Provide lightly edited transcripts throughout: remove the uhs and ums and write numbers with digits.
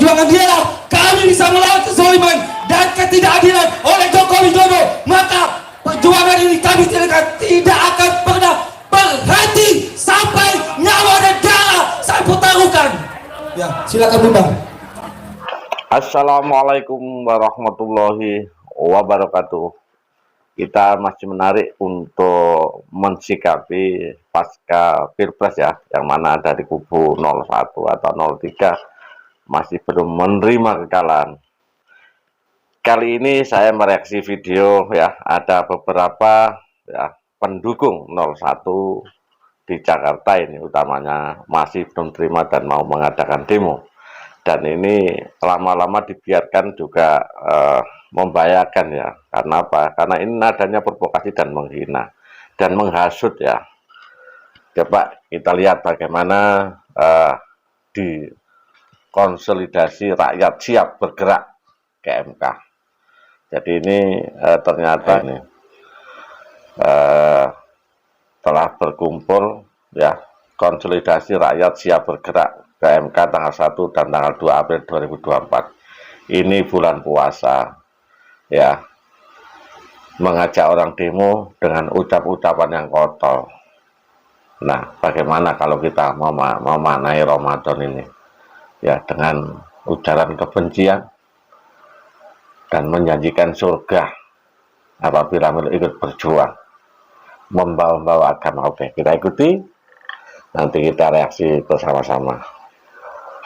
perjuangan dialah kami bisa melawan kezaliman dan ketidakadilan oleh Joko Widodo. Maka perjuangan ini kami tidak akan pernah berhenti sampai nyawa dan darah saya pertaruhkan. Ya, silakan Bunda. Assalamualaikum warahmatullahi wabarakatuh. Kita masih menarik untuk mensikapi pasca Pilpres ya, yang mana dari kubu 01 atau 03 masih belum menerima kekalahan. Kali ini saya mereaksi video ya, ada beberapa ya pendukung 01 di Jakarta ini utamanya masih belum terima dan mau mengadakan demo. Dan ini lama-lama dibiarkan juga membahayakan ya. Karena apa? Karena ini nadanya provokasi dan menghina dan menghasut ya. Coba kita lihat bagaimana di konsolidasi rakyat siap bergerak ke MK. Jadi ini ternyata ini telah berkumpul ya, konsolidasi rakyat siap bergerak ke MK tanggal 1 dan tanggal 2 April 2024. Ini bulan puasa ya, mengajak orang demo dengan ucap-ucapan yang kotor. Nah, bagaimana kalau kita memaknai Ramadan ini ya dengan ujaran kebencian dan menjanjikan surga apabila ikut berjuang membawa agama. Oke, kita ikuti, nanti kita reaksi bersama-sama.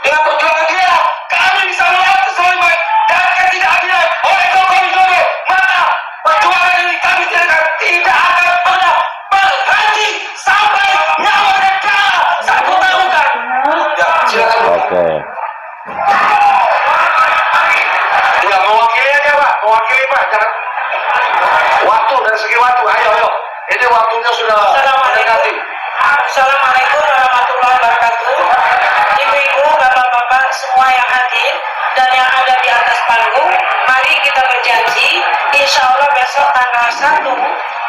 Dengan perjuangan dia, kami bisa melawan kezaliman dan ketidakadilan oleh Joko Widodo. Maka perjuangan ini kami tidak akan pernah berhenti sampai nyawa dan darah saya pertaruhkan. Ya, silakan. Oke. Ya, mewakili aja Pak, mewakili Pak, jangan waktu dari segi waktu. Ayo, ini waktunya sudah mendekati. Assalamualaikum warahmatullahi wabarakatuh. Ibu-ibu, bapak-bapak semua yang hadir dan yang ada di atas panggung, mari kita berjanji, insya Allah besok tanggal 1,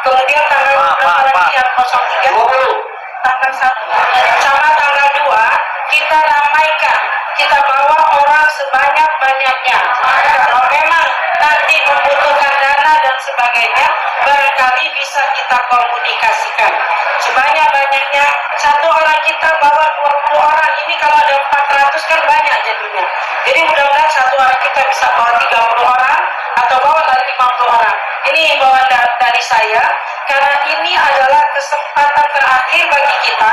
kemudian tanggal lagi yang 03, tanggal 1 sama tanggal 2, kita ramaikan, kita bawa orang sebanyak-banyaknya. Kalau memang nanti membutuhkan dana dan sebagainya, barangkali bisa kita komunikasikan. Sebanyak-banyaknya, satu orang kita bawa 20 orang, ini kalau ada 400 kan banyak jadinya. Jadi mudah-mudahan satu orang kita bisa bawa 30 orang atau bawa 50 orang. Ini himbauan dari saya, karena ini adalah kesempatan terakhir bagi kita.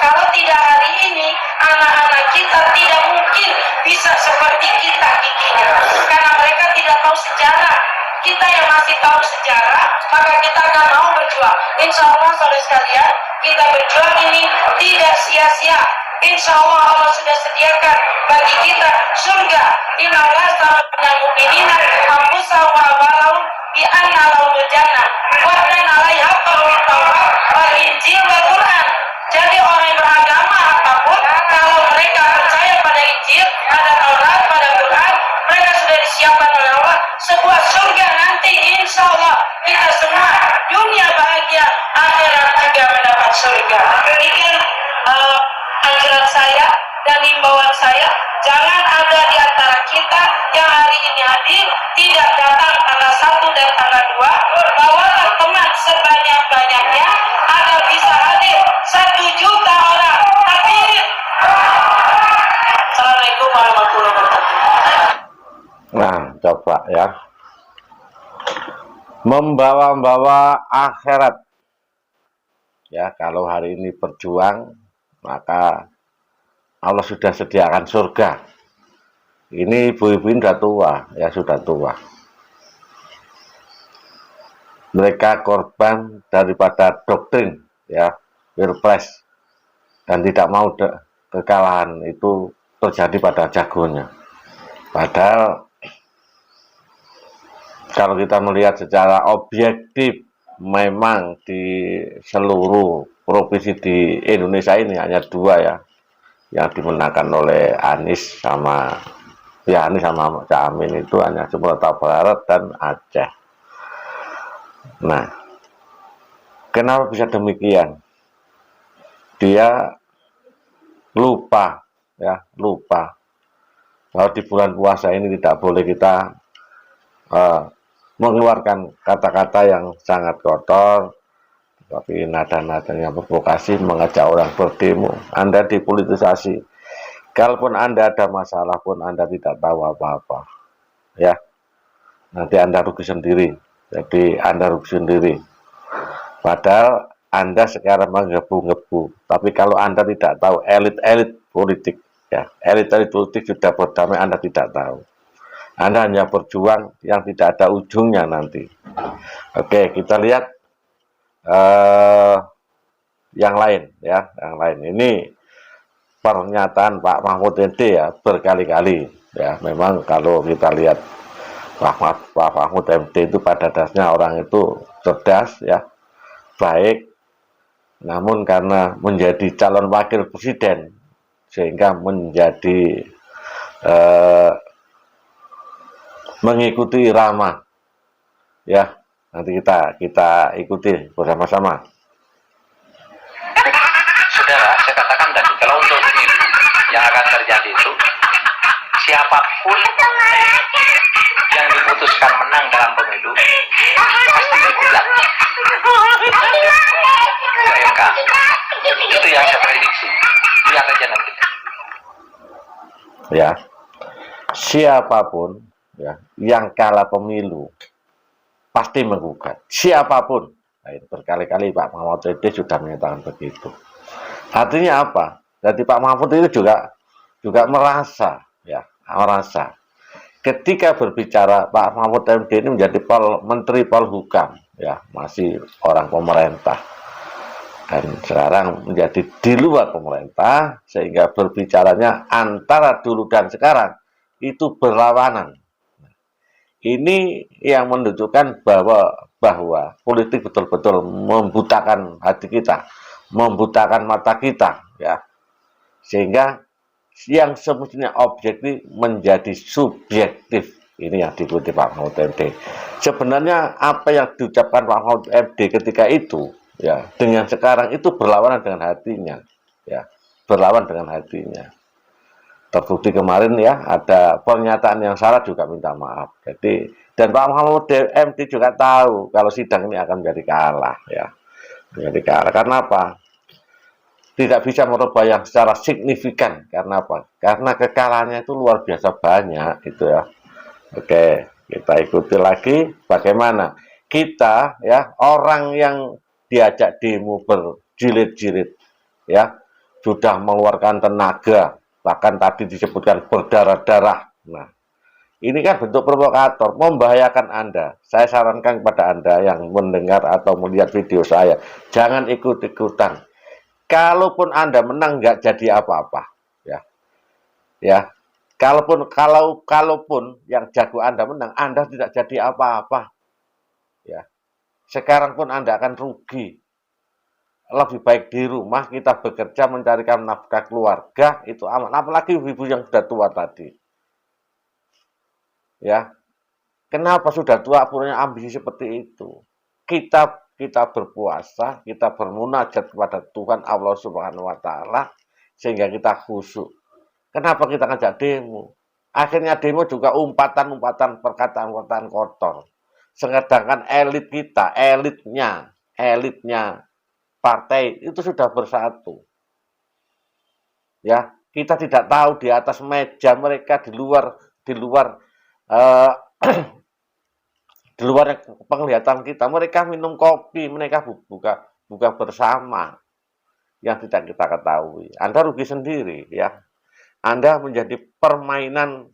Kalau tidak hari ini, anak-anak kita tidak mungkin bisa seperti kita giginya, karena mereka tidak tahu sejarah. Kita yang masih tahu sejarah, maka kita akan mau berjuang. Insya Allah saudara sekalian, kita berjuang ini tidak sia-sia. Insya Allah Allah sudah sediakan bagi kita surga. Inna Allah ta'ala mu'minina ambusa wa walau bi anna lahumul jannah wa dan alaiha qawli taurat wal injil wal Quran. Jadi orang yang beragama apapun, kalau mereka percaya pada Injil, pada Taurat, pada Quran, mereka sudah disiapkan oleh Allah sebuah surga nanti. Insya Allah kita semua dunia bahagia, akhirat juga mendapat surga. Demikian anjuran saya dan himbauan saya, jangan ada di antara kita yang hari ini hadir tidak datang tanggal 1 dan tanggal 2. Bawalah teman sebanyak-banyaknya agar bisa hadir 1 juta orang. Takbir. Assalamualaikum warahmatullahi wabarakatuh. Nah, coba ya, membawa-bawa akhirat ya. Kalau hari ini berjuang, maka Allah sudah sediakan surga. Ini ibu-ibu sudah tua ya, sudah tua. Mereka korban daripada doktrin ya Pilpres dan tidak mau kekalahan itu terjadi pada jagonya. Padahal kalau kita melihat secara objektif, memang di seluruh provinsi di Indonesia ini hanya 2 ya yang dimenangkan oleh Anies sama Cak Amin, itu hanya Sumatera Barat dan Aceh. Nah, kenapa bisa demikian? Dia lupa bahwa di bulan puasa ini tidak boleh kita eh, mengeluarkan kata-kata yang sangat kotor, tapi nada-nadanya provokasi, mengajak orang berdemo. Anda dipolitisasi. Kalaupun Anda ada masalah pun Anda tidak tahu apa-apa, ya. Nanti Anda rugi sendiri. Jadi Anda rugi sendiri. Padahal Anda sekarang menggebu-gebu. Tapi kalau Anda tidak tahu elit-elit politik, ya, elit-elit politik sudah berdamai, Anda tidak tahu. Anda hanya berjuang yang tidak ada ujungnya nanti. Oke, kita lihat yang lain, ya, yang lain. Ini pernyataan Pak Mahfud MD ya berkali-kali, ya. Memang kalau kita lihat Pak Mahfud MD itu pada dasarnya orang itu cerdas, ya, baik, namun karena menjadi calon wakil presiden sehingga menjadi mengikuti irama, ya. Nanti kita ikuti bersama-sama. Saudara, saya katakan tadi, kalau untuk pemilu yang akan terjadi itu, siapapun yang diputuskan menang dalam pemilu pasti digugat ke MK. Itu yang saya prediksi. Lihat aja nanti. Ya, siapapun, ya, yang kalah pemilu pasti menggugat. Siapapun. Nah, berkali-kali Pak Mahfud MD sudah menyatakan begitu. Artinya apa? Jadi Pak Mahfud itu juga merasa, ya, merasa ketika berbicara Pak Mahfud MD ini menjadi Menteri Polhukam, ya, masih orang pemerintah, dan sekarang menjadi di luar pemerintah, sehingga berbicaranya antara dulu dan sekarang itu berlawanan. Ini yang menunjukkan bahwa politik betul-betul membutakan hati kita, membutakan mata kita, ya, sehingga yang semestinya objektif menjadi subjektif. Ini yang dikutip Pak Mahfud MD. Sebenarnya apa yang diucapkan Pak Mahfud MD ketika itu, ya, dengan sekarang itu berlawanan dengan hatinya, ya, berlawan dengan hatinya. Terbukti kemarin, ya, ada pernyataan yang salah juga minta maaf. Jadi, dan Pak Mahfud MD juga tahu kalau sidang ini akan menjadi kalah, ya, menjadi kalah. Karena apa? Tidak bisa merubah yang secara signifikan. Karena apa? Karena kekalahannya itu luar biasa banyak, gitu ya. Oke, kita ikuti lagi bagaimana kita, ya, orang yang diajak demo berjilid-jilid, ya, sudah mengeluarkan tenaga, bahkan tadi disebutkan berdarah-darah. Nah, ini kan bentuk provokator, membahayakan Anda. Saya sarankan kepada Anda yang mendengar atau melihat video saya, jangan ikut-ikutan. Kalaupun Anda menang nggak jadi apa-apa, ya, ya. Kalaupun yang jago Anda menang, Anda tidak jadi apa-apa, ya. Sekarang pun Anda akan rugi. Lebih baik di rumah kita bekerja mencarikan nafkah keluarga, itu aman. Apalagi ibu-ibu yang sudah tua tadi, ya. Kenapa sudah tua punya ambisi seperti itu? Kita berpuasa, kita bermunajat kepada Tuhan Allah Subhanahu wa taala sehingga kita khusyuk. Kenapa kita ngajak demo? Akhirnya demo juga umpatan-umpatan, perkataan-perkataan kotor. Sedangkan elit kita, elitnya partai itu sudah bersatu. Ya, kita tidak tahu di atas meja mereka, di luar eh, di luar penglihatan kita, mereka minum kopi, mereka buka bersama, yang tidak kita ketahui. Anda rugi sendiri, ya. Anda menjadi permainan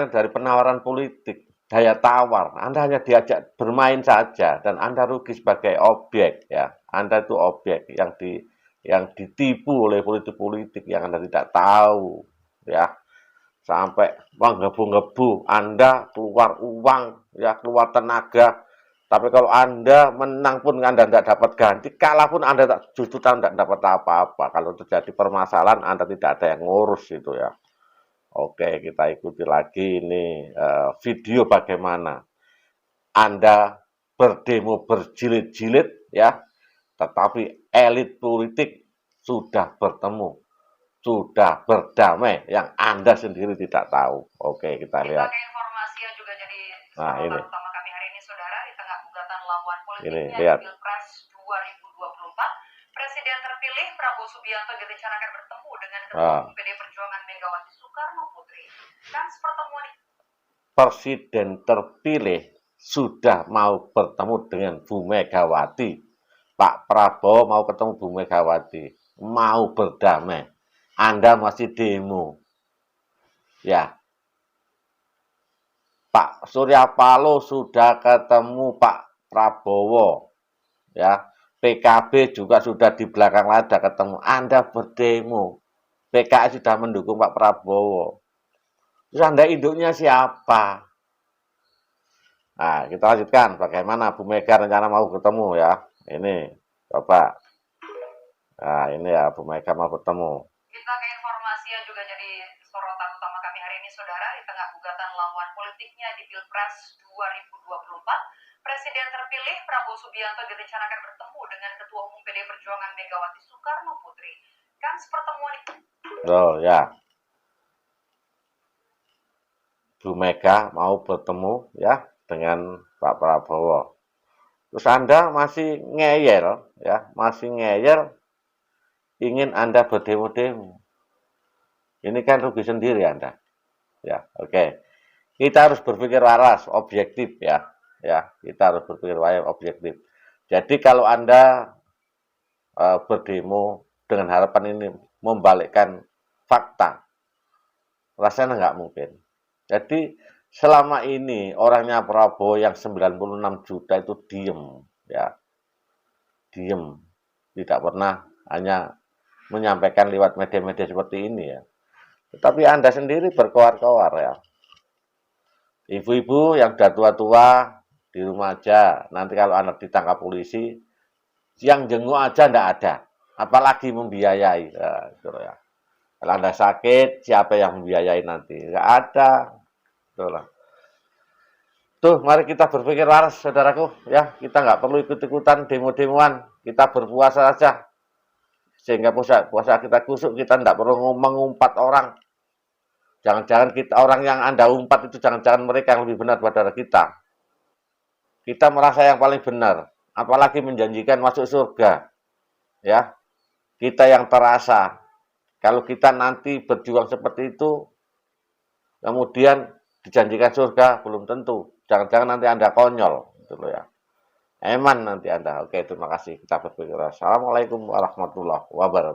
dari penawaran politik, daya tawar. Anda hanya diajak bermain saja dan Anda rugi sebagai objek, ya. Anda itu objek yang ditipu oleh politik-politik yang Anda tidak tahu, ya. Sampai menggebu-gebu, Anda keluar uang, ya, keluar tenaga. Tapi kalau Anda menang pun Anda tidak dapat ganti, kalah pun Anda justru tidak dapat apa-apa. Kalau terjadi permasalahan, Anda tidak ada yang ngurus itu, ya. Oke, kita ikuti lagi ini video bagaimana Anda berdemo berjilid-jilid, ya, tetapi elit politik sudah bertemu, sudah berdamai yang Anda sendiri tidak tahu. Oke, kita lihat. Kita ke informasi yang juga jadi Nah, sorotan ini. utama kami hari ini, Saudara, di tengah gugatan lawan Ini, politiknya lihat. di Pilpres 2024, Presiden terpilih Prabowo Subianto direncanakan bertemu dengan Ketua Umum PD Perjuangan Megawati Soekarno Putri. Kan pertemuan Presiden terpilih sudah mau bertemu dengan Bu Megawati. Pak Prabowo mau ketemu Bu Megawati, mau berdamai. Anda masih demo. Ya. Pak Surya Paloh sudah ketemu Pak Prabowo. Ya. PKB juga sudah di belakang layar ketemu. Anda berdemo. PKS sudah mendukung Pak Prabowo. Terus Anda induknya siapa? Nah, kita lanjutkan. Bagaimana Bu Mega rencana mau ketemu ya. Ini, coba. Nah, ini ya Bu Mega mau ketemu. Kita ke informasi yang juga jadi sorotan utama kami hari ini, Saudara, di tengah gugatan lawan politiknya di Pilpres 2024, Presiden terpilih Prabowo Subianto direncanakan bertemu dengan Ketua Umum PD Perjuangan Megawati Soekarno Putri. Kan pertemuan Oh ya. Bu Mega mau bertemu ya dengan Pak Prabowo. Terus Anda masih ngeyel ya, masih ngeyel ingin Anda berdemo-demo. Ini kan rugi sendiri Anda. Ya, oke. Kita harus berpikir waras, objektif ya. Ya, kita harus berpikir waras, objektif. Jadi kalau Anda berdemo dengan harapan ini membalikkan fakta, rasanya nggak mungkin. Jadi selama ini orangnya Prabowo yang 96 juta itu diem, ya, diem, tidak pernah hanya menyampaikan lewat media-media seperti ini ya. Tetapi Anda sendiri berkoar-koar ya. Ibu-ibu yang sudah tua-tua di rumah aja, nanti kalau anak ditangkap polisi, yang jenguk aja ndak ada, apalagi membiayai. Ya, gitu ya. Kalau Anda sakit, siapa yang membiayai nanti? Nggak ada. Itulah. Tuh, mari kita berpikir waras, saudaraku. Ya, kita nggak perlu ikut-ikutan demo-demoan. Kita berpuasa saja. Sehingga puasa kita kusuk, kita nggak perlu mengumpat orang. Jangan-jangan kita orang yang Anda umpat itu jangan-jangan mereka yang lebih benar daripada kita. Kita merasa yang paling benar, apalagi menjanjikan masuk surga. Ya, kita yang terasa. Kalau kita nanti berjuang seperti itu, kemudian dijanjikan surga, belum tentu. Jangan-jangan nanti Anda konyol. Gitu loh ya. Eman nanti Anda. Oke, terima kasih. Kita berpikir. Assalamualaikum warahmatullahi wabarakatuh.